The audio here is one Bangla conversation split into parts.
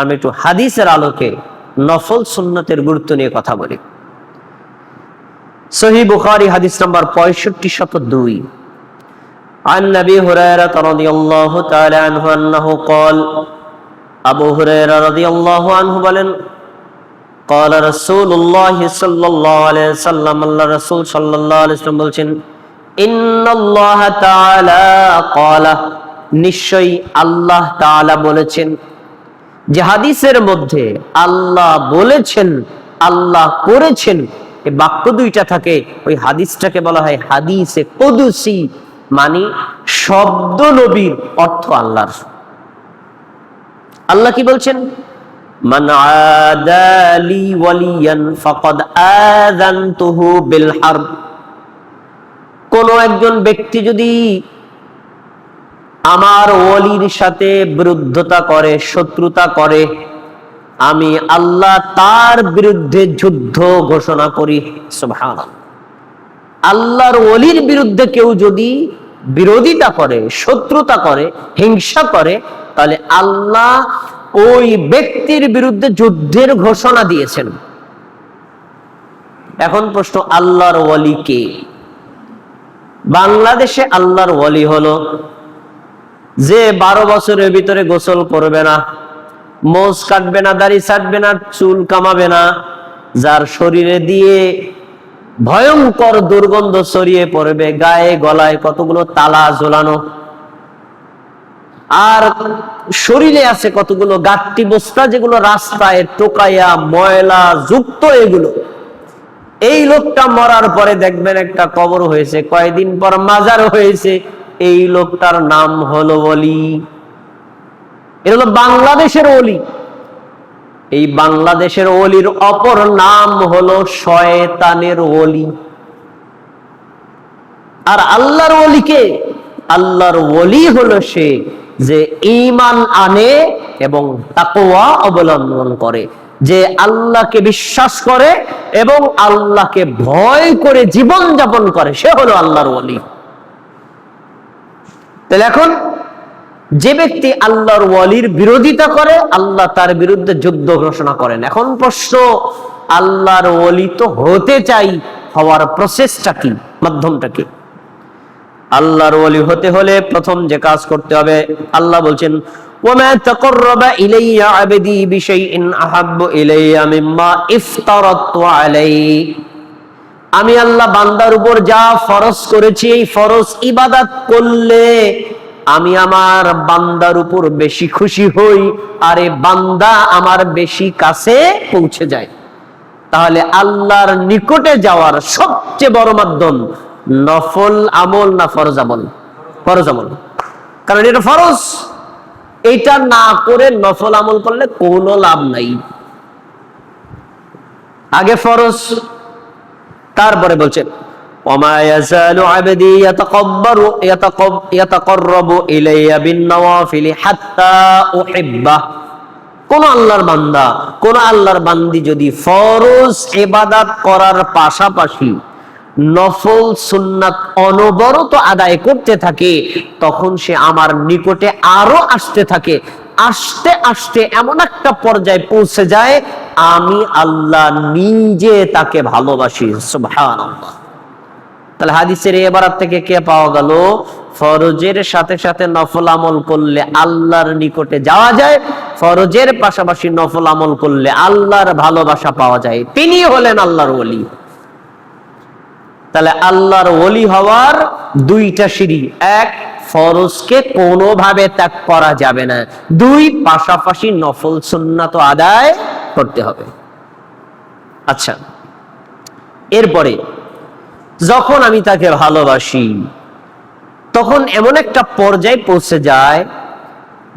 আমি একটু হাদিসের আলোকে নফল সুন্নতের গুরুত্ব নিয়ে কথা বলি। সহিহ বুখারী হাদিস নাম্বার 6502 عن نبي هريرة رضي الله تعالى عنه أنه قال আবু হুরায়রা রাদিয়াল্লাহু আনহু বলেন قال رسول الله صلى الله عليه وسلم আল্লাহ রাসূল সাল্লাল্লাহু আলাইহি ওয়াসাল্লাম বলেন ইন্নাল্লাহ তাআলা قال নিশ্চয়ই আল্লাহ তাআলা বলেছেন। যে হাদিসের মধ্যে আল্লাহ বলেছেন আল্লাহ করেছেন এই বাক্য দুইটা থাকে, ওই হাদিসটাকে বলা হয় হাদিসে কুদসি, মানে শব্দ নবীর অর্থ আল্লাহর। আল্লাহ কি বলছেন? মান আদালি ওয়ালিয়ান ফাকাদ আযানতুহু বিল হারব। কোন একজন ব্যক্তি যদি আমার ওলির সাথে বিরুদ্ধতা করে, শত্রুতা করে, আমি আল্লাহ তার বিরুদ্ধে যুদ্ধ ঘোষণা করি। সুবহানাল্লাহ। আল্লাহর ওলির বিরুদ্ধে কেউ যদি বিরোধিতা করে, শত্রুতা করে, হিংসা করে, তাহলে আল্লাহ ওই ব্যক্তির বিরুদ্ধে যুদ্ধের ঘোষণা দিয়েছেন। এখন প্রশ্ন, আল্লাহর ওলি কে? বাংলাদেশে আল্লাহর ওলি হলো যে 12 বছরের ভিতরে গোসল করবে না, মোজ কাটবে না, দাড়ি ছাড়বে না, চুল কামাবে না, যার শরীরে দিয়ে ভয়ঙ্কর দুর্গন্ধ ছড়িয়ে পড়বে, গায়ে গলায় কতগুলো তালা ঝোলানো, আর শরীরে আছে কতগুলো গাট্টি বস্তা, যেগুলো রাস্তায় টোকাইয়া ময়লা যুক্ত। এগুলো এই লোকটা মরার পরে দেখবেন একটা কবর হয়েছে, কয়েকদিন পর মাজার হয়েছে, এই লোকটার নাম হলো ওলি। এটা হলো বাংলাদেশের ওলি। এই বাংলাদেশের ওলির অপর নাম হলো শয়তানের ওলি। আর আল্লাহর ওলিকে, আল্লাহর ওলি হলো সে যে ঈমান আনে এবং তাকওয়া অবলম্বন করে, যে আল্লাহকে বিশ্বাস করে এবং আল্লাহকে ভয় করে জীবন যাপন করে, সে হলো আল্লাহর ওলি। তাহলে এখন যে ব্যক্তি আল্লাহর ওয়ালির বিরোধিতা করে, আল্লাহ তার বিরুদ্ধে যুদ্ধ ঘোষণা করেন। এখন প্রশ্ন, আল্লাহর ওলি তো হতে চাই, হওয়ার প্রসেসটা কি, মাধ্যমটা কি? আল্লাহর ওলি হতে হলে প্রথম যে কাজ করতে হবে, আল্লাহ বলছেন ওয়ামা তাকাররাবা ইলাইয়া আবদি বিশাইইন আহাব্বু ইলাইয়া মিম্মা ইফতারাতু আলাইহি। আমি আল্লাহ বান্দার উপর যা ফরজ করেছি, এই ফরজ ইবাদত করলে আমি আমার বান্দার উপর বেশি খুশি হই, আর এই বান্দা আমার বেশি কাছে পৌঁছে যায়। তাহলে আল্লাহর নিকটে যাওয়ার সবচেয়ে বড় মাধ্যম নফল আমল না ফরজ আমল? ফরজ আমল, কারণ এটা ফরজ। এইটা না করে নফল আমল করলে কোনো লাভ নাই। আগে ফরজ, তারপরে বলছেন ওমা ইয়াজালু আবদি ইয়াতাকাররাবু ইলাইয়া বিন-নওয়াফিল হাত্তা উহিব্বা। কোন আল্লাহর বান্দা, কোন আল্লাহর বান্দি যদি ফরজ ইবাদত করার পাশাপাশি নফল সুন্নাত অনবরত আদায় করতে থাকে, তখন সে আমার নিকটে আরো আসতে থাকে। আস্তে আস্তে এমন একটা পর্যায়ে পৌঁছে যায়, আমি আল্লাহ নিজে তাকে ভালোবাসি। সুবহানাল্লাহ। তাহলে হাদিসের এই ইবারত থেকে কে পাওয়া গেল? ফরজের সাথে সাথে নফল আমল করলে আল্লাহর নিকটে যাওয়া যায়, ফরজের পাশাপাশি নফল আমল করলে আল্লাহর ভালোবাসা পাওয়া যায়। তিনি হলেন আল্লাহর ওলি। তাহলে আল্লাহর ওলি হওয়ার দুইটা সিঁড়ি, এক, ফরজকে কোনোভাবে ত্যাগ করা যাবে না, দুই, পাশাপাশি নফল সুন্নাত আদায় করতে হবে। আচ্ছা, এরপরে যখন আমি তাকে ভালোবাসি, তখন এমন একটা পর্যায়ে পৌঁছে যায়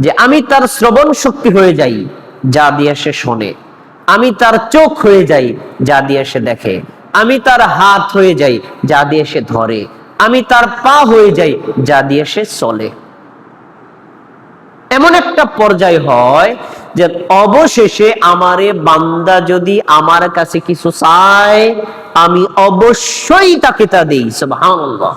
যে আমি তার শ্রবণ শক্তি হয়ে যাই, যা দিয়ে সে শোনে। আমি তার চোখ হয়ে যাই, যা দিয়ে সে দেখে। আমি তার হাত হয়ে যাই, যা দিয়ে সে ধরে। আমি তার পা হয়ে যাই, যা দিয়ে সে চলে। এমন একটা পর্যায় হয় যে অবশেষে আমারে বান্দা যদি আমার কাছে কিছু চায়, আমি অবশ্যই তাকে তা দেই। সুবহানাল্লাহ।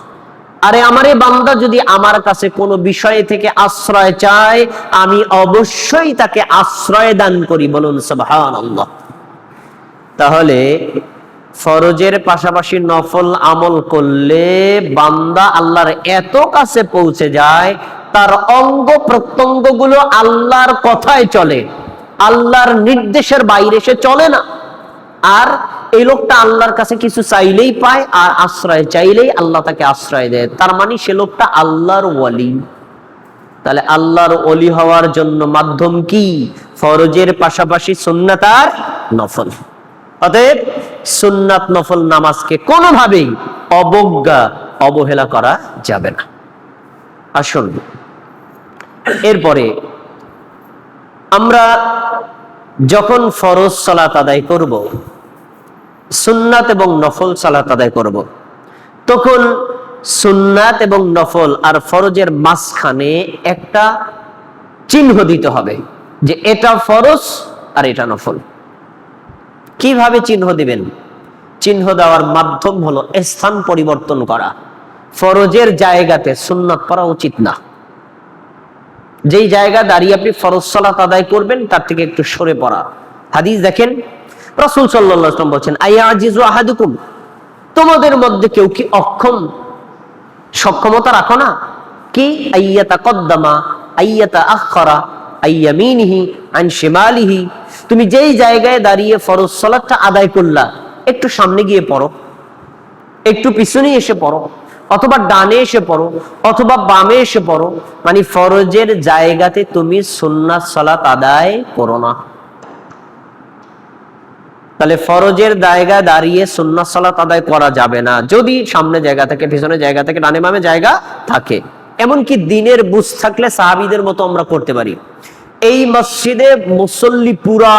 আরে আমারে বান্দা যদি আমার কাছে কোনো বিষয় থেকে আশ্রয় চায়, আমি অবশ্যই তাকে আশ্রয় দান করি। বলুন সুবহানাল্লাহ। তাহলে ফরজের পাশাপাশি নফল আমল করলে বান্দা আল্লাহর এত কাছে পৌঁছে যায়, তার অঙ্গ প্রত্যঙ্গ গুলো আল্লাহর কথায় চলে, আল্লাহর নির্দেশের বাইরে সে চলে না। আর এই লোকটা আল্লাহর কাছে কিছু চাইলেই পায়, আর আশ্রয় চাইলেই আল্লাহ তাকে আশ্রয় দেয়। তার মানে সে লোকটা আল্লাহর ওয়ালি। তাহলে আল্লাহর ওলি হওয়ার জন্য মাধ্যম কি? ফরজের পাশাপাশি সুন্নাত আর নফল। অতএব সুন্নাত নফল নামাজকে কোনোভাবেই অবজ্ঞা অবহেলা করা যাবে না। আসুন এরপরে আমরা যখন ফরজ সালাত আদায় করব, সুন্নাত এবং নফল সালাত আদায় করব, তখন সুন্নাত এবং নফল আর ফরজের মাঝখানে একটা চিহ্ন দিতে হবে যে এটা ফরজ আর এটা নফল। কিভাবে চিহ্ন দিবেন? চিহ্ন দেওয়ার মাধ্যম হলো স্থান পরিবর্তন করা। ফরজের জায়গাতে সুন্নাত পড়া উচিত না। যেই জায়গা দাঁড়িয়ে আপনি ফরজ সালাত আদায় করবেন তার থেকে একটু সরে পড়া। হাদিস দেখেন, রাসূল সাল্লাল্লাহু আলাইহি ওয়াসাল্লাম বলেন, আয়াজিজু আহাদুকুম, তোমাদের মধ্যে কেউ কি অক্ষম, সক্ষমতা রাখো না? কি? আইয়াতা কদ্দামা আইয়াতা আখরা আইয়ামিনিহি আন শিমালিহি, তুমি যেই জায়গায় দাঁড়িয়ে ফরজ সালাতটা আদায় করলা, একটু সামনে গিয়ে পড়ো, একটু পিছনে এসে পড়ো, অথবা ডানে এসে পড়ো, অথবা বামে এসে পড়ো। মানে ফরজের জায়গাতে তুমি সুন্নাত সালাত আদায় করো না। তাহলে ফরজের জায়গায় দাঁড়িয়ে সুন্নাত সালাত আদায় করা যাবে না যদি সামনে জায়গা থাকে, পিছনে জায়গা থাকে, ডানে বামে জায়গা থাকে। এমনকি দিনের বুঝ থাকলে সাহাবীদের মতো আমরা করতে পারি। এই মসজিদে মুসল্লি পুরা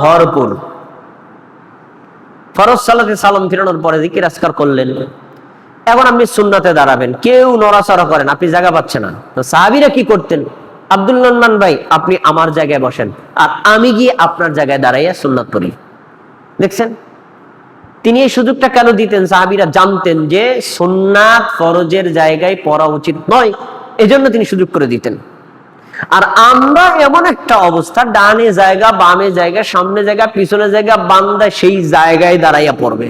ভরপুর, ফরজ সালাতে সালাম ফিরানোর পরে জিকির আজকার করলেন, এখন আপনি সুন্নাতে দাঁড়াবেন, কেউ নড়াচড়া করেন, আপনি জায়গা পাচ্ছেন না। তো সাহাবীরা কি করতেন? আব্দুল রহমান ভাই, আপনি আমার জায়গায় বসেন, আর আমি গিয়ে আপনার জায়গায় দাঁড়াইয়া সুন্নাত পড়ি। দেখছেন তিনি এই সুযোগটা কেন দিতেন? সাহাবীরা জানতেন যে সুন্নাত ফরজের জায়গায় পড়া উচিত নয়, এজন্য তিনি সুযোগ করে দিতেন। আর আমরা এমন একটা অবস্থা, ডানে জায়গা, বামে জায়গা, সামনে জায়গা, পিছনে জায়গা, বান্দা সেই জায়গায় দাঁড়াইয়া পড়বে।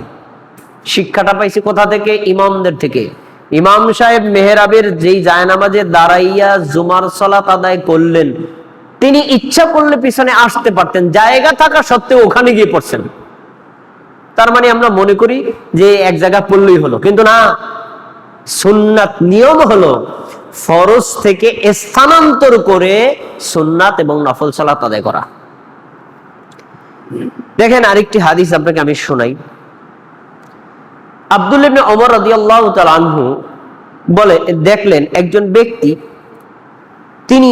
শিক্ষাটা পাইছি কোথা থেকে? ইমামদের থেকে। ইমাম সাহেব মেহরাবের যেই জায়নামাজে দাঁড়াইয়া জুমার সালাত আদায় করলেন, তিনি ইচ্ছা করলে পিছনে আসতে পারতেন, জায়গা থাকা সত্ত্বেও ওখানে গিয়ে পড়ছেন। তার মানে আমরা মনে করি যে এক জায়গা পড়লেই হলো, কিন্তু না। সুন্নাত নিয়ম হলো ফরজ থেকে স্থানান্তর করে সুন্নাত এবং নফল সালাত আদায় করা। দেখেন আরেকটি হাদিস আপনাকে আমি শোনাই। আব্দুল্লাহ ইবনে ওমর রাদিয়াল্লাহু তাআলা আনহু বলে, দেখলেন একজন ব্যক্তি, তিনি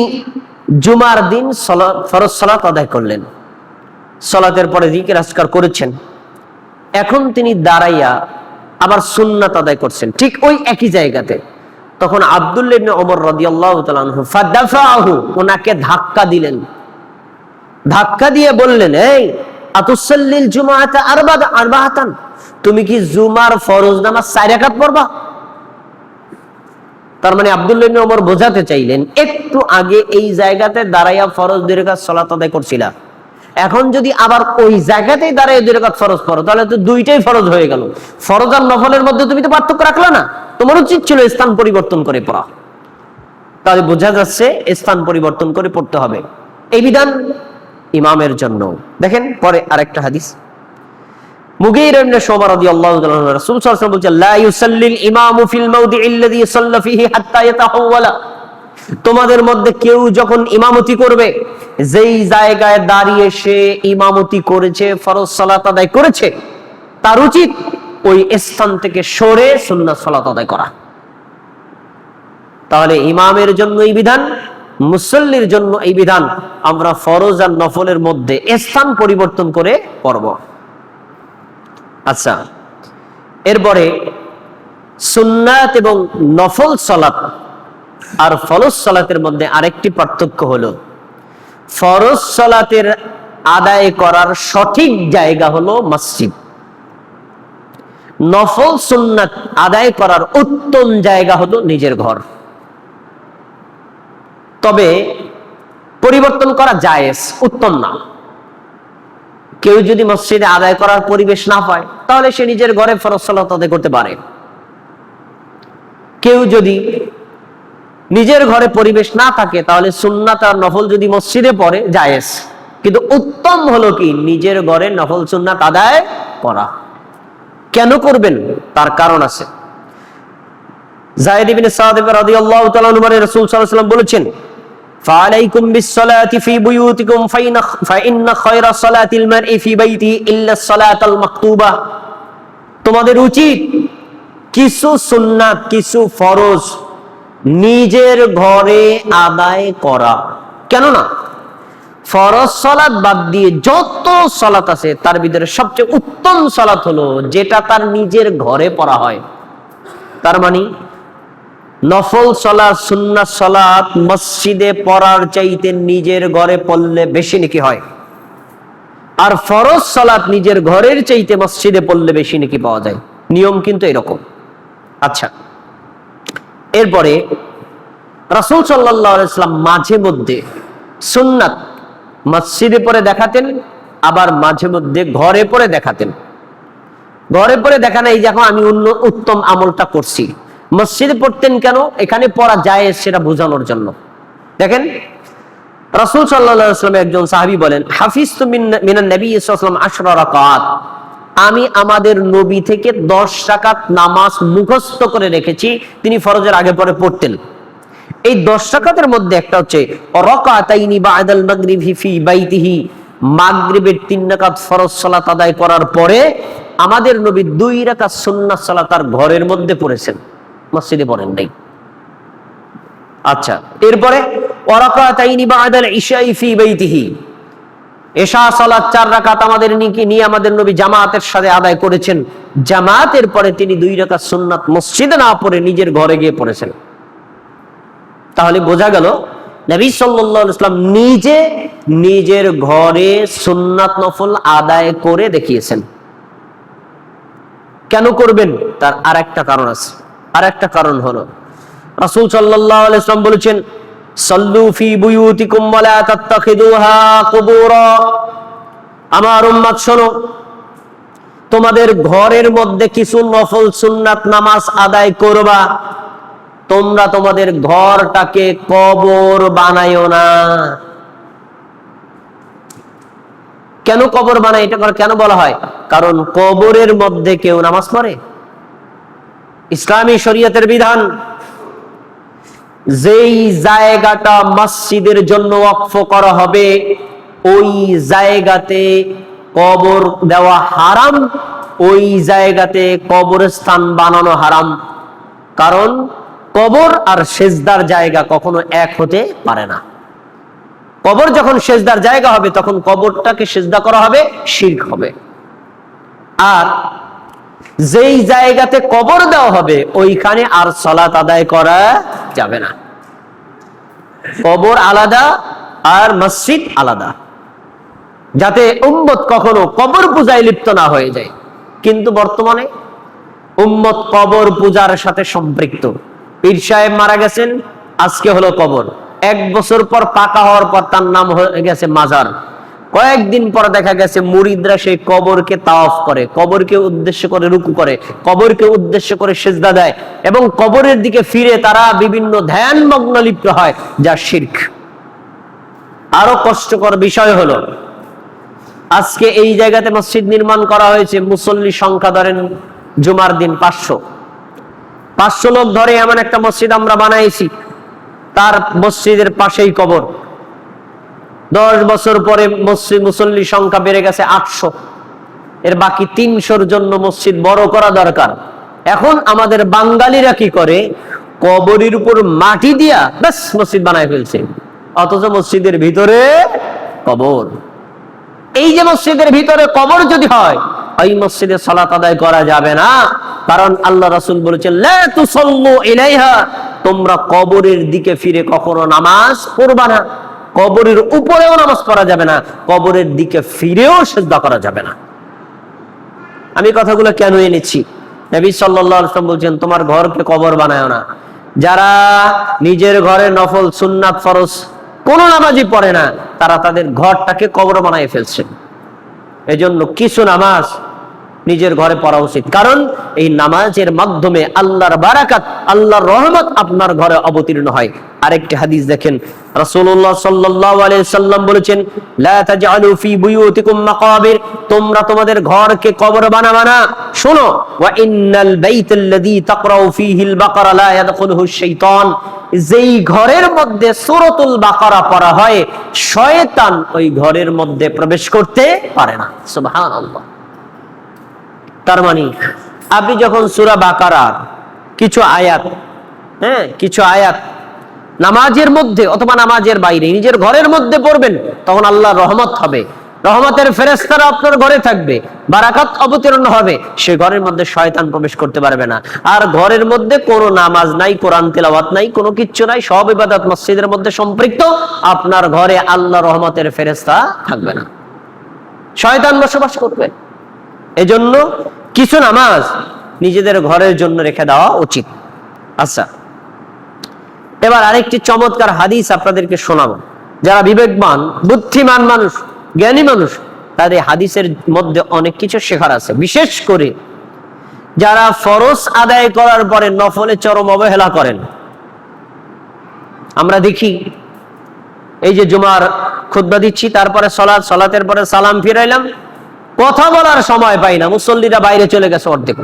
জুমার দিন ফরজ সালাত আদায় করলেন, সালাতের পরে জিকির আজকার করেছেন, এখন তিনি দাঁড়াইয়া আবার সুন্নাত আদায় করছেন ঠিক ওই একই জায়গাতে। তখন আব্দুল্লাহ ইবনে ওমর রাদিয়াল্লাহু তাআলা আনহু ফাদাফাহু, ওনাকে ধাক্কা দিলেন। ধাক্কা দিয়ে বললেন, এই আতুসাল্লিল জুমাআতা আরবাআতান, তুমি কি জুমার ফরজ নামাজ 4 রাকাত পড়বা? তার মানে আব্দুল্লাহ ইবনে ওমর বোঝাতে চাইলেন, একটু আগে এই জায়গাতে দাঁড়াইয়া ফরজ 2 রাকাত সালাত আদায় করছিলা, এখন যদি আবার ওই জায়গাতেই দাঁড়ায় 2 রাকাত ফরজ পড়ো, তাহলে তো দুইটাই ফরজ হয়ে গেল। ফরজ আর নফলের মধ্যে তুমি তো পার্থক্য রাখলা না, তোমার উচিত ছিল স্থান পরিবর্তন করে পড়া। তাহলে বোঝা যাচ্ছে স্থান পরিবর্তন করে পড়তে হবে। এই বিধান ইমামের জন্য। দেখেন পরে আরেকটা হাদিস, মুগীরা ইবনে শুবা রাদিয়াল্লাহু তাআলা আনহু, রাসূল সাল্লাল্লাহু আলাইহি ওয়াসাল্লাম বলেন, লা ইউসাল্লিল ইমামু ফিল মাওদিইল্লাযী সাল্লা ফীহি হাত্তা ইয়াতাহাওয়ালা, তোমাদের মধ্যে কেউ যখন ইমামতি করবে, যেই জায়গায় দাঁড়িয়ে সে ইমামতি করেছে, ফরজ সালাত আদায় করেছে, তার উচিত ওই স্থান থেকে সরে সুন্নাত সালাত আদায় করা। তাহলে ইমামের জন্য এই বিধান, মুসল্লির জন্য এই বিধান, আমরা ফরজ আর নফলের মধ্যে স্থান পরিবর্তন করে পড়ব। আচ্ছা, এরপরে সুন্নাত এবং নফল সালাত আর ফরজ সালাতের মধ্যে আরেকটি পার্থক্য হলো, ফরজ সালাতের আদায় করার সঠিক জায়গা হলো মসজিদ, নফল সুন্নাত আদায় করার উত্তম জায়গা হলো নিজের ঘর। তবে পরিবর্তন করা জায়েজ, উত্তম না। কেউ যদি মসজিদে আদায় করার পরিবেশ না পায় তাহলে সে নিজের ঘরে ফরজ সালাত আদায় করতে পারে। কেউ যদি নিজের ঘরে পরিবেশ না থাকে তাহলে সুন্নাত আর নফল যদি মসজিদে পড়ে জায়েজ, কিন্তু উত্তম হলো কি নিজের ঘরে নফল সুন্নাত আদায় করা। কেন করবেন তার কারণ আছে। যায়েদ ইবনে সাদ রাদিয়াল্লাহু তাআলা আনহু রাসূল সাল্লাল্লাহু আলাইহি ওয়াসাল্লাম বলেছেন, ফালাইকুম বিসসালাতি ফি বুয়ুতিকুম ফাইন্না খায়রা সালাতিল মারই ফি বাইতিহি ইল্লা সালাতাল মাকতুবা। তোমাদের উচিত কিছু সুন্নাত, কিছু ফরজ নিজের ঘরে আদায় করা। কেননা ফরজ সালাত বাদ দিয়ে যত সালাত আছে তার ভিতরে সবচেয়ে উত্তম সালাত হলো যেটা তার নিজের ঘরে পড়া হয়। তার মানে নফল সালাত, সুন্নাত সালাত মসজিদে পড়ার চাইতে নিজের ঘরে পড়লে বেশি নেকি হয়, আর ফরজ সালাত নিজের ঘরের চাইতে মসজিদে পড়লে বেশি নেকি পাওয়া যায়। নিয়ম কিন্তু এরকম। আচ্ছা, এরপরে রাসূল সাল্লাল্লাহু আলাইহি ওয়াসাল্লাম মাঝে মধ্যে সুন্নাত মসজিদে পড়ে দেখাতেন, আবার মাঝে মধ্যে ঘরে পড়ে দেখাতেন। ঘরে পড়ে দেখানো এই যখন আমি উত্তম আমলটা করছি। মসজিদে পড়তেন কেন? এখানে পড়া যায় সেটা বোঝানোর জন্য। দেখেন রাসূল সাল্লাল্লাহু আলাইহি ওয়াসাল্লাম একজন সাহাবী বলেন, হাফিজতু মিনান নবী সাল্লাল্লাহু আলাইহি ওয়াসাল্লাম 10 রাকাত। আমি আমাদের নবী থেকে 10 রাকাত নামাজ মুখস্থ করে রেখেছি। তিনি ফরজের আগে পরে পড়তেন। এই 10 রাকাতের মধ্যে একটা হচ্ছে রাকাতাইনি বাদাল মাগরিবি ফি বাইতিহি, মাগরিবের 3 রাকাত ফরজ সালাত আদায় করার পরে আমাদের নবী 2 রাকাত সুন্নাত সালাত তার ঘরের মধ্যে পড়েছেন, মসজিদে পড়েন নাই। আচ্ছা, এরপরে রাকাতাইনি বাদাল ইশাই ফি বাইতিহি, এশা সালাত 4 রাকাত আমাদের নিয়ে আমাদের নবী জামাতের সাথে আদায় করেছেন। জামাতের পরে তিনি 2 রাকাত সুন্নাত মসজিদে না পড়ে নিজের ঘরে গিয়ে পড়েছেন। তাহলে বোঝা গেল নবী সাল্লাল্লাহু আলাইহি ওয়াসাল্লাম নিজে নিজের ঘরে সুন্নাত নফল আদায় করে দেখিয়েছেন। কেন করবেন তার আরেকটা কারণ আছে। আরেকটা কারণ হলো রাসূল সাল্লাল্লাহু আলাইহি ওয়াসাল্লাম বলেছেন, সাল্লু ফি বুয়ুতিকুম ওয়া লা তাত্তাখিদুহা কুবুরা। আমার উম্মত শোনো, তোমাদের ঘরের মধ্যে কিছু নফল সুন্নাত নামাজ আদায় করবা, তোমরা তোমাদের ঘরটাকে কবর বানাইও না। কেন কবর বানায় এটা কেন বলা হয়? কারণ কবরের মধ্যে কেউ নামাজ পড়ে? ইসলামী শরীয়তের বিধান, যেই জায়গাটা মসজিদের জন্য ওয়াকফ করা হবে ওই জায়গাতে কবর দেওয়া হারাম, ওই জায়গাতে কবরস্থান বানানো হারাম। কারণ কবর আর সেজদার জায়গা কখনো এক হতে পারে না। কবর যখন সেজদার জায়গা হবে তখন কবরটাকে সেজদা করা হবে, শিরক হবে। আর যেই জায়গাতে কবর দেওয়া হবে ওইখানে আর সালাত আদায় করা যাবে না। কবর আলাদা আর মসজিদ আলাদা, যাতে উম্মত কখনো কবর পূজায় লিপ্ত না হয়ে যায়। কিন্তু বর্তমানে উম্মত কবর পূজার সাথে সম্পৃক্ত। পীর সাহেব মারা গেছেন, আজকে হলো কবর। 1 বছর পর পাকা হওয়ার পর তার নাম হয়ে গেছে মাজার। কয়েকদিন পর দেখা গেছে মুরিদরা সেই কবরকে তাওয়াফ করে, কবরকে উদ্দেশ্য করে রুকু করে, কবরকে উদ্দেশ্য করে সিজদা দেয় এবং কবরের দিকে ফিরে তারা বিভিন্ন ধ্যানমগ্ন লিপ্ত হয়, যা শিরক। আরো কষ্টকর বিষয় হলো আজকে এই জায়গাতে মসজিদ নির্মাণ করা হয়েছে, মুসল্লি সংখ্যা ধরেন জুমার দিন 500 লোক ধরে এমন একটা মসজিদ আমরা বানাইছি, তার মসজিদের পাশেই কবর। 10 বছর পরে মুসল্লি সংখ্যা বেড়ে গেছে 800, এর বাকি 300-র জন্য মসজিদ বড় করা দরকার। এখন আমাদের বাঙালিরা কি করে, কবরের উপর মাটি দিয়া ব্যাস মসজিদ বানায় ফেলছে, অথচ মসজিদের ভিতরে কবর। এই যে মসজিদের ভিতরে কবর যদি হয় ওই মসজিদে সালাত আদায় করা যাবে না, কারণ আল্লাহ রাসূল বলেছেন লা তুসাল্লু ইলাইহা, তোমরা কবরের দিকে ফিরে কখনো নামাজ পড়বা না। কবরের উপরেও নামাজ পড়া যাবে না, কবরের দিকে ফিরেও সিজদা করা যাবে না। আমি কথাগুলো কেন এনেছি? নবী সাল্লাল্লাহু আলাইহি ওয়াসাল্লাম বলছেন, তোমার ঘরকে কবর বানায় না। যারা নিজের ঘরে নফল, সুন্নাত, ফরজ কোন নামাজই পড়ে না, তারা তাদের ঘরটাকে কবর বানায় ফেলছে। এজন্য কিছু নামাজ নিজের ঘরে পড়া উচিত, কারণ এই নামাজের মাধ্যমে আল্লাহর বারাকাত, আল্লাহর রহমত আপনার ঘরে অবতীর্ণ হয়। আরেকটি হাদিস দেখেন, রাসূলুল্লাহ সাল্লাল্লাহু আলাইহি সাল্লাম বলেছেন, লা তাজআলু ফি বুয়ুতিকুম মাকাবির, তোমরা তোমাদের ঘরকে কবর বানাবা না। শোনো, ওয়া ইন্নাল বাইতাল্লাযী তাকরাউ ফীহিল বাকারা লা ইয়াদখুলুহু শাইতান, যেই ঘরের মধ্যে সূরাতুল বাকারা পড়া হয়, শয়তান ওই ঘরের মধ্যে প্রবেশ করতে পারে না। সুবহানাল্লাহ। তার মানে আপনি যখন সূরা বাকারার কিছু আয়াত, কিছু আয়াত নামাজের মধ্যে অথবা নামাজের বাইরে নিজের ঘরের মধ্যে পড়বেন, তখন আল্লাহর রহমত হবে, রহমতের ফেরেশতারা আপনার ঘরে থাকবে, বারাকাত অবতীর্ণ হবে, সে ঘরের মধ্যে শয়তান প্রবেশ করতে পারবে না। আর ঘরের মধ্যে কোনো নামাজ নাই, কোরআন তেলাওয়াত নাই, কোনো কিচ্ছু নাই, সব ইবাদত মসজিদের মধ্যে সম্পৃক্ত, আপনার ঘরে আল্লাহর রহমতের ফেরেশতা থাকবে না, শয়তান বসবাস করবে। এজন্য কিছু নামাজ নিজেদের ঘরের জন্য রেখে দেওয়া উচিত। আচ্ছা, এবার আরেকটি চমৎকার হাদিস আপনাদেরকে শোনাবো। যারা বিবেকবান, বুদ্ধিমান মানুষ, জ্ঞানী মানুষ, তাদের হাদিসের মধ্যে অনেক কিছু শেখার আছে। বিশেষ করে যারা ফরজ আদায় করার পরে নফলে চরম অবহেলা করেন। আমরা দেখি, এই যে জুমার খুতবা দিচ্ছি, তারপরে সালাত, সালাতের পরে সালাম ফিরাইলাম, কথা বলার সময় পাই না, মুসল্লিরা বাইরে চলে গেছে অর্ধেক,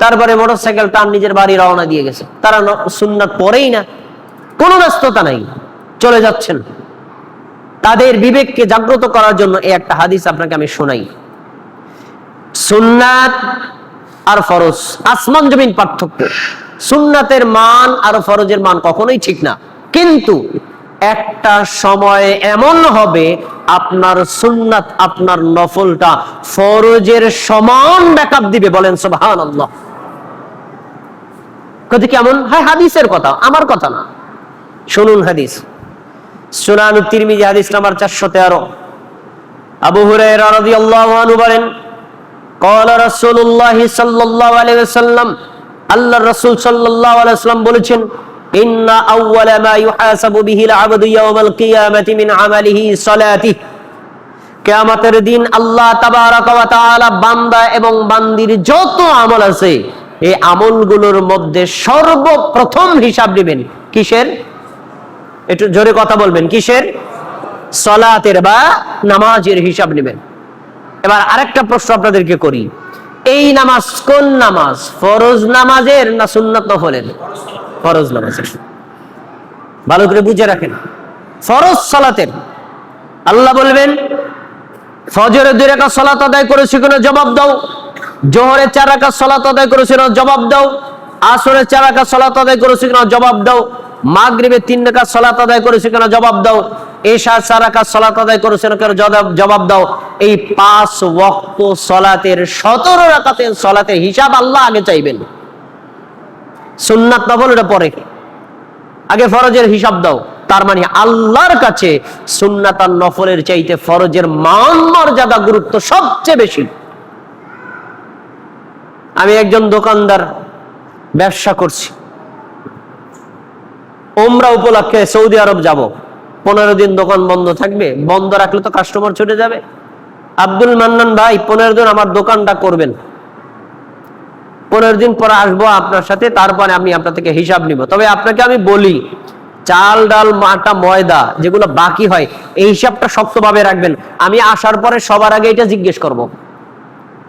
তারপরে মোটরসাইকেল টান নিজের বাড়ি রওনা দিয়ে গেছে, তারা সুন্নাত পড়েই না, কোনো ব্যস্ততা নাই, চলে যাচ্ছেন। তাদের বিবেককে জাগ্রত করার জন্য এই একটা হাদিস আপনাকে আমি শোনাই। সুন্নাত আর ফরজ আসমান জমিন পার্থক্য। সুন্নাতের মান আর ফরজের মান কখনোই ঠিক না, কিন্তু একটা সময় এমন হবে আপনার সুন্নাত, আপনার নফলটা ফরজের সমান ব্যাকআপ দিবে। বলেন সুবহানাল্লাহ। কত কেমন? হ্যাঁ, হাদিসের কথা, আমার কথা না। শুনুন হাদিস, সুনান তিরমিজি হাদিস নাম্বার 413। আবু হুরায়রা রাদিয়াল্লাহু আনহু বলেন, ক্বালা রাসূলুল্লাহ সাল্লাল্লাহু আলাইহি ওয়াসাল্লাম, আল্লাহর রাসূল সাল্লাল্লাহু আলাইহি ওয়াসাল্লাম বলেছেন, ইন্না আউওয়ালা মা ইউহাসাবু বিহিল আবদু ইয়াওমাল কিয়ামাতি মিন আমালিহি সালাতিহি, কিয়ামতের দিন আল্লাহ তাবারাকা ওয়া তাআলা বান্দা এবং বান্দির যত আমল আছে, এই আমলগুলোর মধ্যে সর্বপ্রথম হিসাব নেবেন কিসের? একটু জোরে কথা বলবেন, কিসের? সালাতের বা নামাজের হিসাব নেবেন। এবার আরেকটা প্রশ্ন আপনাদেরকে করি, এই নামাজ কোন নামাজ? ফরজ নামাজের না সুন্নাত নফলের? ফরজ নামাজের। ভালো করে বুঝে রাখেন, ফরজ সালাতের। আল্লাহ বলবেন, ফজরের 2 রাকাত সালাত আদায় করেছো কিনা জবাব দাও, জোহরের 4 রাকাত সালাত আদায় করেছো কিনা জবাব দাও, আসরের 4 রাকাত সালাত আদায় করেছো কিনা জবাব দাও, মাগরিবের 3 রাকাত সালাত আদায় করেছো কিনা জবাব দাও, এশার 4 রাকাত সালাত আদায় করেছো কিনা জবাব দাও। এই 5 ওয়াক্ত সালাতের 17 রাকাতের সালাতের হিসাব আল্লাহ আগে চাইবেন। সুন্নাত নফল এটা পরে, আগে ফরজের হিসাব দাও। তার মানে আল্লাহর কাছে সুন্নাত আর নফলের চাইতে ফরজের মান মর্যাদা গুরুত্ব সবচেয়ে বেশি। আমি একজন দোকানদার, ব্যবসা করছি, উমরা উপলক্ষে সৌদি আরব যাব, 15 দিন দোকান বন্ধ থাকবে, বন্ধ রাখলে তো কাস্টমার ছুটে যাবে। আব্দুল মান্নান ভাই, 15 দিন আমার দোকানটা করবেন, 15 দিন পরে আসবো আপনার সাথে, তারপরে আমি আপনার থেকে হিসাব নিব। তবে আপনাকে আমি বলি, চাল ডাল আটা ময়দা যেগুলো বাকি হয়, এই হিসাবটা শক্তভাবে রাখবেন। আমি আসার পরে সবার আগে এটা জিজ্ঞেস করব,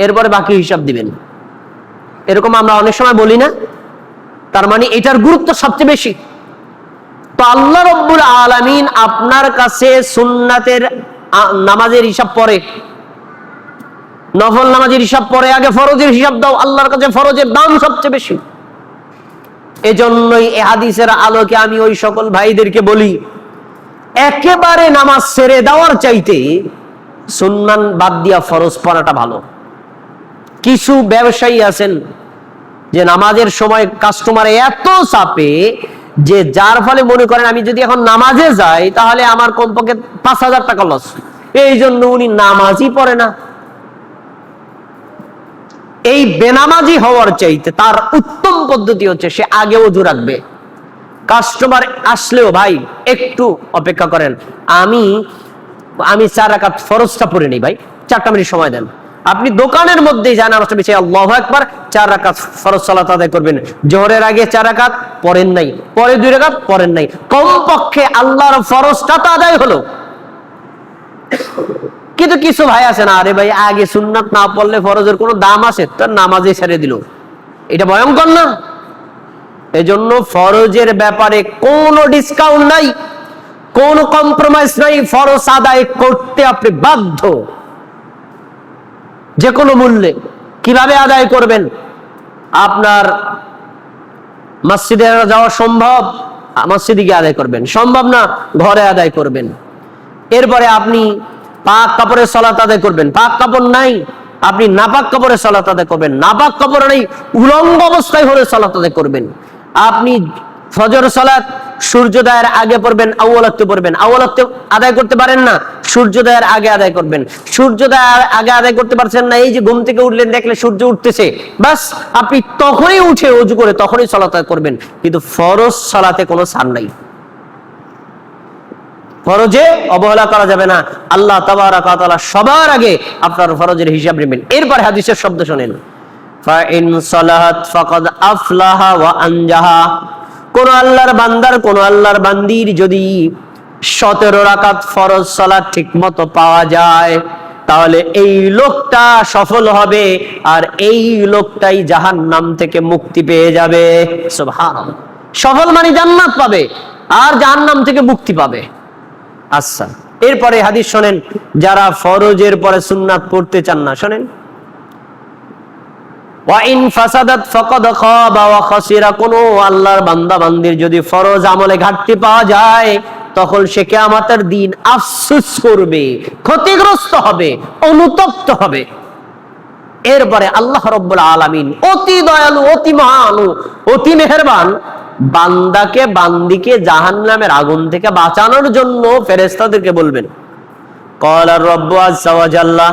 এরপরে বাকি হিসাব দিবেন। এরকম আমরা অনেক সময় বলি না? তার মানে এটার গুরুত্ব সবচেয়ে বেশি। তো আল্লাহ রাব্বুল আলামিন আপনার কাছে সুন্নাতের নামাজের হিসাব পরে, নফল নামাজের হিসাব পরে, আগে ফরজের হিসাব দাও। আল্লাহর কাছে ফরজের দাম সবচেয়ে বেশি। এজন্যই এই হাদিসের আলোকে আমি ওই সকল ভাইদেরকে বলি, একেবারে নামাজ ছেড়ে দেওয়ার চাইতে সুন্নাত বাদ দিয়া ফরজ পড়াটা ভালো। কিছু ব্যবসায়ী আছেন যে নামাজের সময় কাস্টমার এত চাপে যে যার ফলে মনে করেন আমি যদি এখন নামাজে যাই তাহলে আমার কমপক্ষে 5,000 টাকা লস, এই জন্য উনি নামাজই পড়ে না। এই বেনামাজি হওয়ার চাইতে তার উত্তম পদ্ধতি হচ্ছে সে আগে ওযু রাখবে। কাস্টমার আসলেও ভাই একটু অপেক্ষা করেন, আমি 4 রাকাত ফরজটা পড়ে নেই ভাই, 4টা মিনিট সময় দেন। আপনি দোকানের মধ্যেই যান, নামাজটা বিছিয়ে আল্লাহু আকবার 4 রাকাত ফরজ সালাত আদায় করবেন। জোহরের আগে 4 রাকাত পড়েন নাই, পরে 2 রাকাত পড়েন নাই, কমপক্ষে আল্লাহর ফরজটা তো আদায় হলো। কিন্তু কিছু ভাই আছে না, আরে ভাই আগে সুন্নাত না পড়লে ফরজের কোনো দাম আছে, তার নামাজে ছেড়ে দিল। এটা ভয়ঙ্কর না? এজন্য ফরজের ব্যাপারে কোনো ডিসকাউন্ট নাই, কোনো কম্প্রোমাইজ নাই। ফরজ আদায় করতে আপনি বাধ্য, যে কোনো মূল্যে। কিভাবে আদায় করবেন? আপনার মসজিদে যাওয়া সম্ভব, মসজিদে গিয়ে আদায় করবেন। সম্ভব না, ঘরে আদায় করবেন। এরপরে আপনি পাক কাপড়ে সালাত আদায় করবেন। পাক কাপড় নাই, আপনি নাপাক কাপড়ে সালাত আদায় করবেন। নাপাক কাপড় নেই, উলঙ্গ অবস্থায় হলে সালাত আদায় করবেন। আপনি ফজর সালাত সূর্যোদয়ের আগে পড়বেন, আউয়ালাতে পড়বেন। আউয়ালাতে আদায় করতে পারেন না, সূর্যোদয়ের আগে আদায় করবেন। সূর্যোদয়ের আগে আদায় করতে পারছেন না, এই যে ঘুম থেকে উঠলেন দেখলে সূর্য উঠতেছে, বাস আপনি তখনই উঠে ওযু করে তখনই সালাত আদায় করবেন। কিন্তু ফরজ সালাতে কোনো ছাড় নাই, ফরজে অবহেলা করা যাবে না। আল্লাহ তাবারাক ওয়া তাআলা সবার আগে আপনার ফরজের হিসাব নেবেন। এরপর হাদিসের শব্দ শুনেন, ফাইন সালাহাত ফাকাদ আফলাহা ওয়া আনজাহা। কোন আল্লাহর বান্দার, কোন আল্লাহর বান্দির যদি 17 রাকাত ফরজ সালাত ঠিকমতো পাওয়া যায়, তাহলে এই লোকটা সফল হবে, আর এই লোকটাই জাহান্নাম থেকে মুক্তি পেয়ে যাবে। সুবহানাল্লাহ। সফল মানে জান্নাত পাবে আর জাহান্নাম থেকে মুক্তি পাবে। আচ্ছা, এরপরে হাদিস শোনেন, যারা ফরজের পরে সুন্নাত পড়তে চান না, শোনেন, ওয়াইন ফাসাদাত ফাকাদ খাবা ওয়া খাসিরা। কোন আল্লাহর বান্দা বান্দির যদি ফরজ আমলে ঘাটতি পাওয়া যায়, তখন সে কিয়ামতের দিন আফসোস করবে, ক্ষতিগ্রস্ত হবে, অনুতপ্ত হবে। এরপরে আল্লাহ রাব্বুল আলামিন অতি দয়ালু, অতি মহানু, অতি মেহেরবান, বান্দাকে বান্দিকে জাহান্নামের আগুন থেকে বাঁচানোর জন্য ফেরেশতাদেরকে বলবেন, ক্বালা রাব্বু আযজা ওয়া জাল্লা,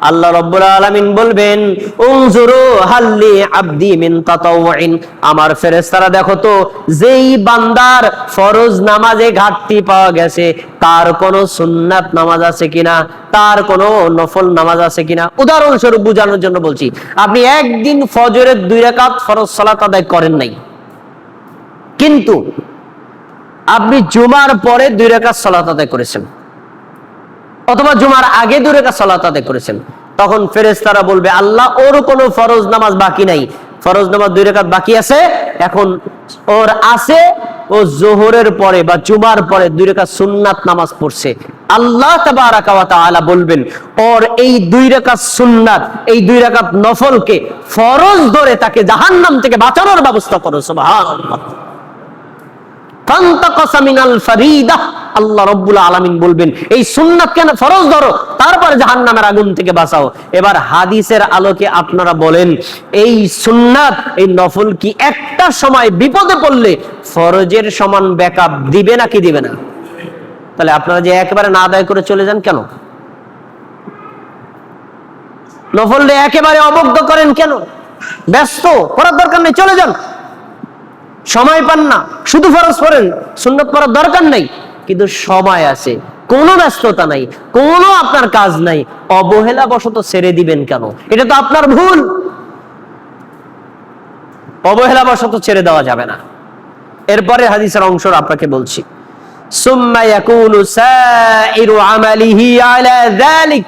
আল্লাহ রাব্বুল আলামিন বলবেন, উনজুরু হাল্লি আবদি মিন তাতাওউইন। আমার ফেরেশতারা দেখো তো, যেই বান্দার ফরজ নামাজে ঘাটতি পাওয়া গেছে, তার কোনো সুন্নাত নামাজ আছে কিনা, তার কোনো নফল নামাজ আছে কিনা। উদাহরণস্বরূপ বোঝানোর জন্য বলছি, আপনি একদিন ফজরের 2 রাকাত ফরজ সালাত আদায় করেন নাই, কিন্তু আপনি জুমার পরে 2 রাকাত সালাত আদায় করেছেন, অথবা জুমার আগে 2 রাকাত সালাত আদায় করেছেন, তখন ফেরেশতারা বলবে, আল্লাহ ওর কোনো ফরজ নামাজ বাকি নাই, ফরজ নামাজ 2 রাকাত বাকি আছে, এখন ওর আছে, ও যোহরের পরে বা জুমার পরে 2 রাকাত সুন্নাত নামাজ পড়ছে। আল্লাহ তাবারাকা ওয়া তাআলা বলবেন, ওর এই 2 রাকাত সুন্নাত, এই 2 রাকাত নফলকে ফরজ ধরে তাকে জাহান্নাম থেকে বাঁচানোর ব্যবস্থা করো। সুবহানাল্লাহ। ফান্তাকাসা মিনাল ফারিদা, আল্লাহ রাব্বুল আলামিন বলবেন, এই সুন্নাত কেন ফরজ ধরো, তারপরে জাহান্নামের আগুন থেকে বাঁচাও। এবার হাদিসের আলোকে আপনারা বলেন, এই সুন্নাত, এই নফল কি একটা সময় বিপদে পড়লে ফরজের সমান ব্যাকআপ দিবে নাকি দিবে না? তাহলে আপনারা যে একেবারে না আদায় করে চলে যান কেন? নফল একেবারে অবজ্ঞা করেন কেন? ব্যস্ত, করার দরকার নেই, চলে যান। সময় পান না, শুধু ফরজ পড়েন, সুন্নাত পড়ার দরকার নাই। কিন্তু সময় আছে, কোনো ব্যস্ততা নাই, কোনো আপনার কাজ নাই, অবহেলা বশত ছেড়ে দিবেন কেন? এটা তো আপনার ভুল। অবহেলা বশত ছেড়ে দেওয়া যাবে না। এরপরে হাদিসের অংশ আপনাকে বলছি, সুম্মা ইয়াকুনু সাইরু আমালিহি আলা যালিক।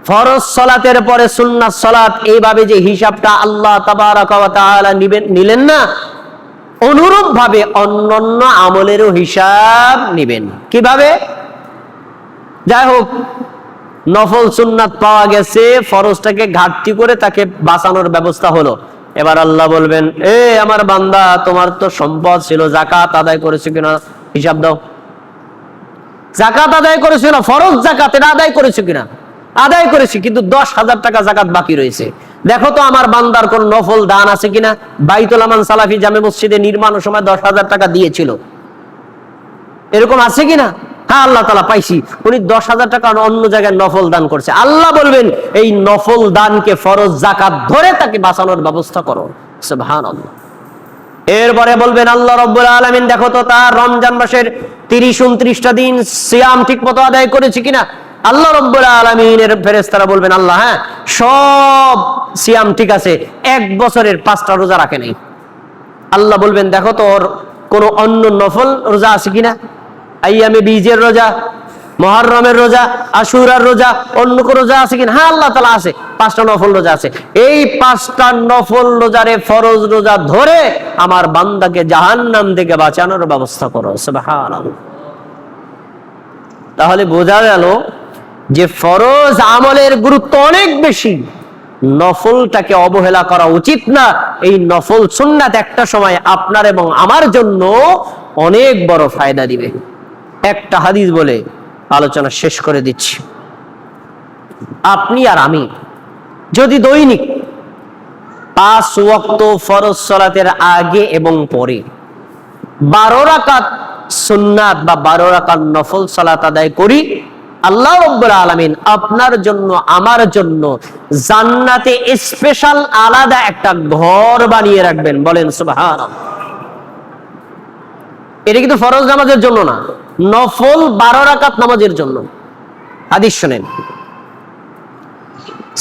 ফরজ সালাতের পরে সুন্নাত সালাত, এইভাবে যে হিসাবটা আল্লাহ তাবারাকা ওয়া তাআলা নিলেন না, অনুরূপ ভাবে অন্যান্য আমলেরও হিসাব নেবেন। কিভাবে? যাই হোক, নফল সুন্নাত পাওয়া গেছে, ফরজটাকে ঘাটতি করে তাকে বাঁচানোর ব্যবস্থা হলো। এবার আল্লাহ বলবেন, এ আমার বান্দা, তোমার তো সম্পদ ছিল, যাকাত আদায় করেছো কিনা হিসাব দাও। যাকাত আদায় করেছো না, ফরজ যাকাত, এটা আদায় করেছো কিনা? আদায় করেছি, কিন্তু 10,000 টাকা যাকাত বাকি রয়েছে। দেখো তো আমার বান্দার কোন নফল দান আছে কিনা। বাইতুল আমান সালাফি জামে মসজিদে নির্মাণের সময় 10,000 টাকা দিয়েছিল, এরকম আছে কিনা? হ্যাঁ আল্লাহ তাআলা পাইছি, উনি 10,000 টাকা অন্য জায়গায় নফল দান করছে, আল্লাহ বলবেন এই নফল দানকে ফরজ জাকাত ধরে তাকে বাঁচানোর ব্যবস্থা করো। সুবহানাল্লাহ। এরপরে বলবেন আল্লাহ রাব্বুল আলামিন দেখো তো তার রমজান মাসের 30-29টা দিন সিয়াম ঠিক মতো আদায় করেছে কিনা। আল্লাহ রাব্বুল আলামিনের ফেরেশতারা বলবেন আল্লাহ হ্যাঁ সব সিয়াম ঠিক আছে, 1 বছরের 5টা রোজা রাখে নাই। আল্লাহ বলবেন দেখো তো ওর কোন অন্য নফল রোজা আছে কিনা, আইয়ামে বীজের রোজা, মুহররমের রোজা, আশুরার রোজা, অন্য কোন রোজা আছে কিনা। হ্যাঁ আল্লাহ তাআলা আছে, 5টা নফল রোজা আছে। এই 5টা নফল রোজারে ফরজ রোজা ধরে আমার বান্দাকে জাহান্নাম থেকে বাঁচানোর ব্যবস্থা করো। সুবহানাল্লাহ। তাহলে বোঝা গেল যে ফরজ আমলের গুরুত্ব অনেক বেশি, নফলটাকে অবহেলা করা উচিত না। এই নফল সুন্নাত একটা সময় আপনার এবং আমার জন্য অনেক বড় ফায়দা দিবে। একটা হাদিস বলে আলোচনা শেষ করে দিচ্ছি। আপনি আর আমি যদি দৈনিক 5 ওয়াক্ত ফরজ সালাতের আগে এবং পরে 12 রাকাত সুন্নাত বা 12 রাকাত নফল সালাত আদায় করি, আল্লাহ রাব্বুল আলামিন আপনার জন্য আমার জন্য জান্নাতে স্পেশাল আলাদা একটা ঘর বানিয়ে রাখবেন। বলেন সুবহানাল্লাহ। এটা কিন্তু ফরজ নামাজের জন্য না, নফল 12 রাকাত নামাজের জন্য। হাদিস শুনেন,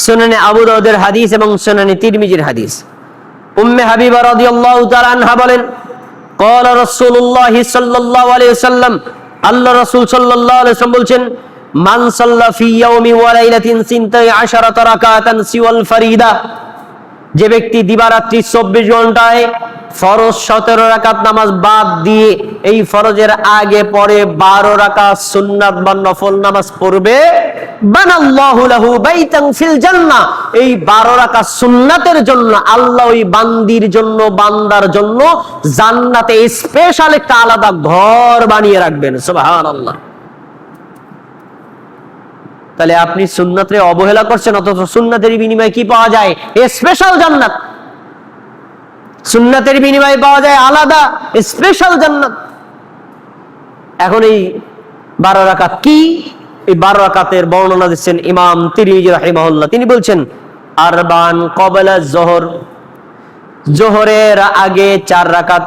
সুনানে আবু দাউদের হাদিস এবং সুনানে তিরমিজির হাদিস। উম্মে হাবিবা রাদিয়াল্লাহু তাআলা আনহা বলেন قال رسول الله صلى الله عليه وسلم, আল্লাহ রাসূল সাল্লাল্লাহু আলাইহি ওয়াসাল্লাম বলছেন মান সাল্লা ফি ইয়াউমি ওয়া লাইলাতিন 12 রাকাতান সিওয়াল ফারিদা, যে ব্যক্তি দিবারাত্রি 24 ঘন্টায় ফরজ 17 রাকাত নামাজ বাদ দিয়ে এই ফরজের আগে পরে 12 রাকাত সুন্নাত বা নফল নামাজ পড়বে, বানাল্লাহু লাহু বাইতান ফিল জান্নাহ, এই 12 রাকাত সুন্নাতের জন্য আল্লাহ ওই বান্দির জন্য বান্দার জন্য জান্নাতে স্পেশাল একটা আলাদা ঘর বানিয়ে রাখবেন। সুবহানাল্লাহ। তাহলে আপনি সুন্নাতের অবহেলা করছেন, অথচ সুন্নাতের বিনিময়ে কি পাওয়া যায়? স্পেশাল জান্নাত। সুন্নাতের বিনিময়ে পাওয়া যায় আলাদা স্পেশাল জান্নাত। এখন এই 12 রাকাত কি? এই 12 রাকাতের বর্ণনা দিচ্ছেন ইমাম তিরমিজি রাহিমাহুল্লাহ। তিনি বলছেন আরবান ক্বাবলা যোহর, যোহরের আগে 4 রাকাত,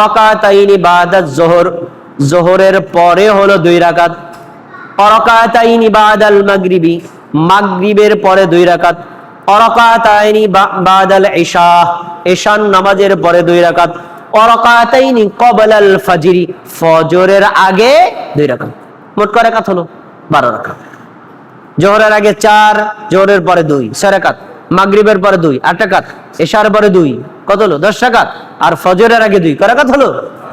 রাকাতাইনি বাদা যোহর, যোহরের পরে হলো 2 রাকাত, রাকাতাইনি বাদাল মাগরিবি, মাগরিবের পরে 2 রাকাত, রাকাতাইনি বাদাল ইশা, ইশার নামাজের পরে 2 রাকাত, রাকাতাইনি ক্বাবলাল ফাজরি, ফজরের আগে 2 রাকাত। মোট কয় রাকাত হলো? 12 রাকাত। যোহরের আগে 4, যোহরের পরে 2, 6 রাকাত, মাগরিবের পরে 2, 8 রাকাত, ইশার পরে 2, কত হলো? 10 রাকাত। আর ফজরের আগে 2, কয় রাকাত হলো?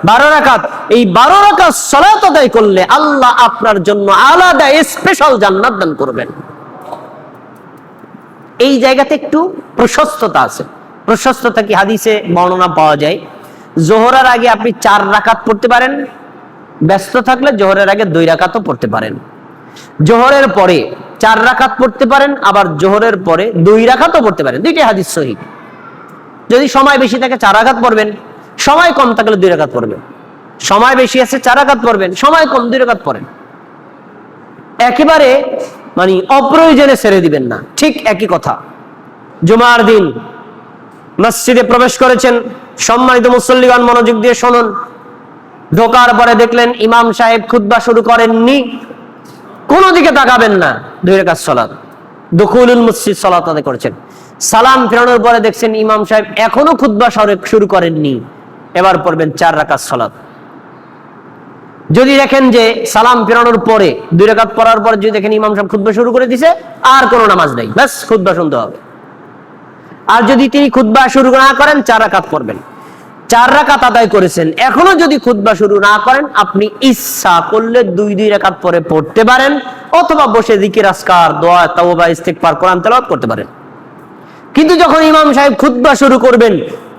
12 রাকাত। এই 12 রাকাত সালাত আদায় করলে আল্লাহ আপনার জন্য আলাদা স্পেশাল জান্নাত দান করবেন। এই জায়গাতে একটু প্রশস্ততা আছে। প্রশস্ততা কি? হাদিসে বর্ণনা পাওয়া যায় যোহরের আগে আপনি 4 রাকাত পড়তে পারেন, ব্যস্ত থাকলে যোহরের আগে 2 রাকাতও পড়তে পারেন। যোহরের পরে 4 রাকাত পড়তে পারেন, আবার যোহরের পরে 2 রাকাতও পড়তে পারেন। দুইটাই হাদিস সহিহ। যদি সময় বেশি থাকে 4 রাকাত পড়বেন, সময় কম থাকলে 2 রাকাত পড়বেন। সময় বেশি আছে 4 রাকাত পড়বেন, সময় কম 2 রাকাত পড়েন। একেবারে মানে অপ্রয়োজনে ছেড়ে দিবেন না। ঠিক একই কথা, জুমার দিন মসজিদে প্রবেশ করেছেন, সম্মানিত মুসল্লিগণ মনোযোগ দিয়ে শুনুন। ঢোকার পরে দেখলেন ইমাম সাহেব খুতবা শুরু করেননি, কোনো দিকে তাকাবেন না, 2 রাকাত সালাত, দুখুলুল মসজিদ সালাত আদায় করেছেন। সালাম ফেরানোর পরে দেখছেন ইমাম সাহেব এখনো খুতবা শুরু করেননি, এবার পড়বেন 4 রাকাত সালাত। যদি দেখেন যে সালাম ফেরানোর পরে 2 রাকাত পড়ার পর যদি দেখেন ইমাম সাহেব খুতবা শুরু করে দিয়েছে, আর কোনো নামাজ নাই, ব্যাস খুতবা শুনতে হবে। আর যদি তিনি খুতবা শুরু না করেন 4 রাকাত পড়বেন। 4 রাকাত আদায় করেছেন, এখনো যদি খুতবা শুরু না করেন আপনি ইচ্ছা করলে 2 রাকাত পরে পড়তে পারেন, অথবা বসে জিকির আজকার দোয়া তাওবা ইস্তিগফার কোরআন তেলাওয়াত করতে পারেন। কিন্তু যখন ইমাম সাহেব খুতবা শুরু করবেন,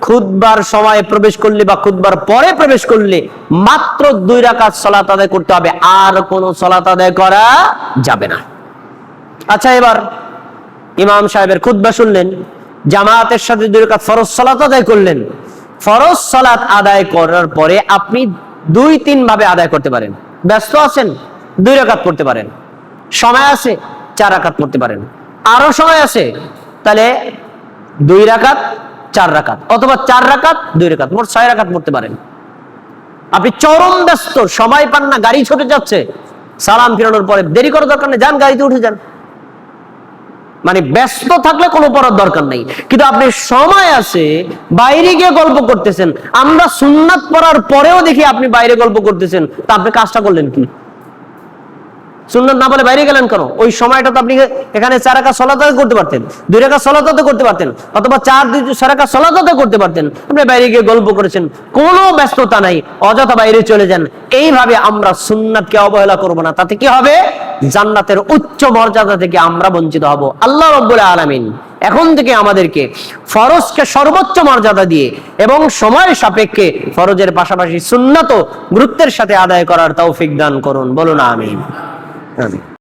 খুতবার সময় প্রবেশ করলে বা খুতবার পরে প্রবেশ করলে মাত্র 2 রাকাত সালাত আদায় করতে হবে, আর কোনো সালাত আদায় করা যাবে না। আচ্ছা, এবার ইমাম সাহেবের খুতবা শুনলেন, জামাতের সাথে 2 রাকাত ফরজ সালাত আদায় করলেন। ফরজ সালাত আদায় করার পরে আপনি 2-3 ভাবে আদায় করতে পারেন। ব্যস্ত আছেন, 2 রাকাত পড়তে পারেন। সময় আছে, 4 রাকাত পড়তে পারেন। আরো সময় আছে, তাহলে 2 রাকাত 4 রাকাত, অথবা 4 রাকাত 2 রাকাত, মোট 6 রাকাত পড়তে পারেন। আপনি চরম ব্যস্ত, সময় পান না, গাড়ি ছুটে যাচ্ছে, সালাম ফিরানোর পরে দেরি করার দরকার নেই, যান গাড়িতে উঠে যান। মানে ব্যস্ত থাকলে কোনো পড়ার দরকার নেই, কিন্তু আপনি সময় আছে, বাইরে গিয়ে গল্প করতেছেন। আমরা সুন্নাত পড়ার পরেও দেখি আপনি বাইরে গল্প করতেছেন, তা আপনি কাজটা করলেন কি? সুন্নাত না বলে বাইরে গেলেন কেন? ওই সময়টা তো আপনি এখানে 4 রাকাত সালাত করতে পারতেন, 2 রাকাত সালাত করতে পারতেন, অথবা 4 রাকাত সালাত করতে পারতেন। আপনি বাইরে গিয়ে গল্প করেছেন, কোনো ব্যস্ততা নাই, অযথা বাইরে চলে যান। এইভাবে আমরা সুন্নাতকে অবহেলা করব না, তাতে কি হবে? জান্নাতের উচ্চ মর্যাদা থেকে আমরা বঞ্চিত হব। আল্লাহ রাব্বুল আলামিন এখন থেকে আমাদেরকে ফরজকে সর্বোচ্চ মর্যাদা দিয়ে এবং সময় সাপেক্ষে ফরজের পাশাপাশি সুন্নাতও গুরুত্বের সাথে আদায় করার তৌফিক দান করুন। বলুন আমিন।